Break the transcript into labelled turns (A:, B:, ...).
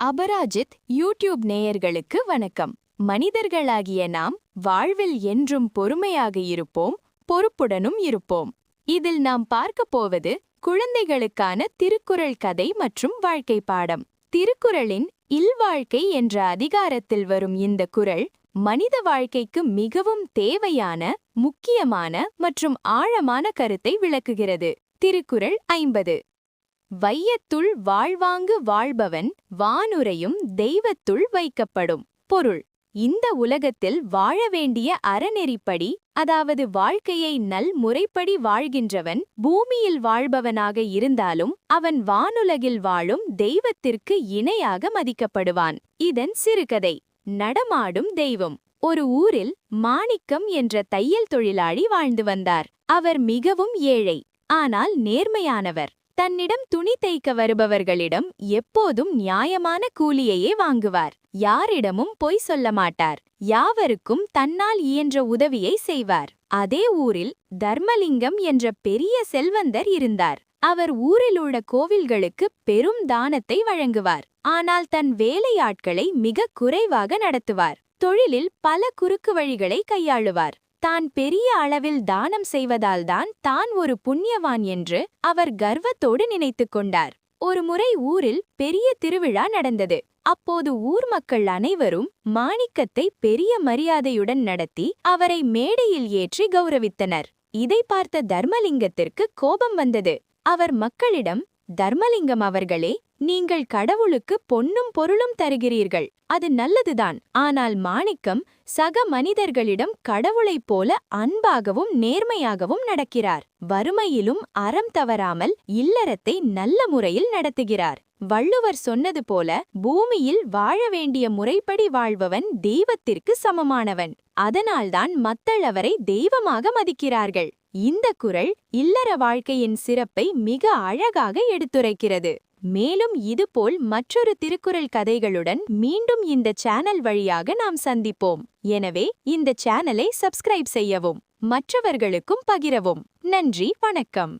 A: Aparajith YouTube நேயர்களுக்கு வணக்கம். மனிதர்களாகிய நாம் வாழ்வில் என்றும் பொறுமையாக இருப்போம், பொறுப்புடனும் இருப்போம். இதில் நாம் பார்க்க போவது குழந்தைகளுக்கான திருக்குறள் கதை மற்றும் வாழ்க்கை பாடம். திருக்குறளின் இல்வாழ்க்கை என்ற அதிகாரத்தில் வரும் இந்த குறள் மனித வாழ்க்கைக்கு மிகவும் தேவையான, முக்கியமான மற்றும் ஆழமான கருத்தை விளக்குகிறது. திருக்குறள் 50. வையத்துள் வாழ்வாங்கு வாழ்பவன் வானுரையும் தெய்வத்துள் வைக்கப்படும். பொருள்: இந்த உலகத்தில் வாழ வேண்டிய அறநெறிப்படி, அதாவது வாழ்க்கையை நல் முறைப்படி வாழ்கின்றவன் பூமியில் வாழ்பவனாக இருந்தாலும் அவன் வானுலகில் வாழும் தெய்வத்திற்கு இணையாக மதிக்கப்படுவான். இதன் சிறுகதை: நடமாடும் தெய்வம். ஒரு ஊரில் மாணிக்கம் என்ற தையல் தொழிலாளி வாழ்ந்து வந்தார். அவர் மிகவும் ஏழை, ஆனால் நேர்மையானவர். தன்னிடம் துணி தைக்க வருபவர்களிடம் எப்போதும் நியாயமான கூலியையே வாங்குவார். யாரிடமும் பொய் சொல்ல மாட்டார். யாவருக்கும் தன்னால் இயன்ற உதவியை செய்வார். அதே ஊரில் தர்மலிங்கம் என்ற பெரிய செல்வந்தர் இருந்தார். அவர் ஊரில் உள்ள கோவில்களுக்கு பெரும் தானத்தை வழங்குவார். ஆனால் தன் வேலையாட்களை மிக குறைவாக நடத்துவார். தொழிலில் பல குறுக்கு வழிகளை கையாளுவார். தான் பெரிய அளவில் தானம் செய்வதால்தான் தான் ஒரு புண்ணியவான் என்று அவர் கர்வத்தோடு நினைத்து கொண்டார். ஒருமுறை ஊரில் பெரிய திருவிழா நடந்தது. அப்போது ஊர் மக்கள் அனைவரும் மாணிக்கத்தை பெரிய மரியாதையுடன் நடத்தி அவரை மேடையில் ஏற்றி கௌரவித்தனர். இதை பார்த்த தர்மலிங்கத்திற்கு கோபம் வந்தது. அவர் மக்களிடம், தர்மலிங்கம் அவர்களே, நீங்கள் கடவுளுக்கு பொன்னும் பொருளும் தருகிறீர்கள், அது நல்லதுதான். ஆனால் மாணிக்கம் சக மனிதர்களிடம் கடவுளைப் போல அன்பாகவும் நேர்மையாகவும் நடக்கிறார். வறுமையிலும் அறம் தவறாமல் இல்லறத்தை நல்ல முறையில் நடத்துகிறார். வள்ளுவர் சொன்னது போல பூமியில் வாழ வேண்டிய முறைப்படி வாழ்பவன் தெய்வத்திற்கு சமமானவன். அதனால்தான் மக்கள் அவரை தெய்வமாக மதிக்கிறார்கள். இந்த குறள் இல்லற வாழ்க்கையின் சிறப்பை மிக அழகாக எடுத்துரைக்கிறது. மேலும் இதுபோல் மற்றொரு திருக்குறள் கதைகளுடன் மீண்டும் இந்த சேனல் வழியாக நாம் சந்திப்போம். எனவே இந்த சேனலை சப்ஸ்கிரைப் செய்யவும், மற்றவர்களுக்கும் பகிரவும். நன்றி, வணக்கம்.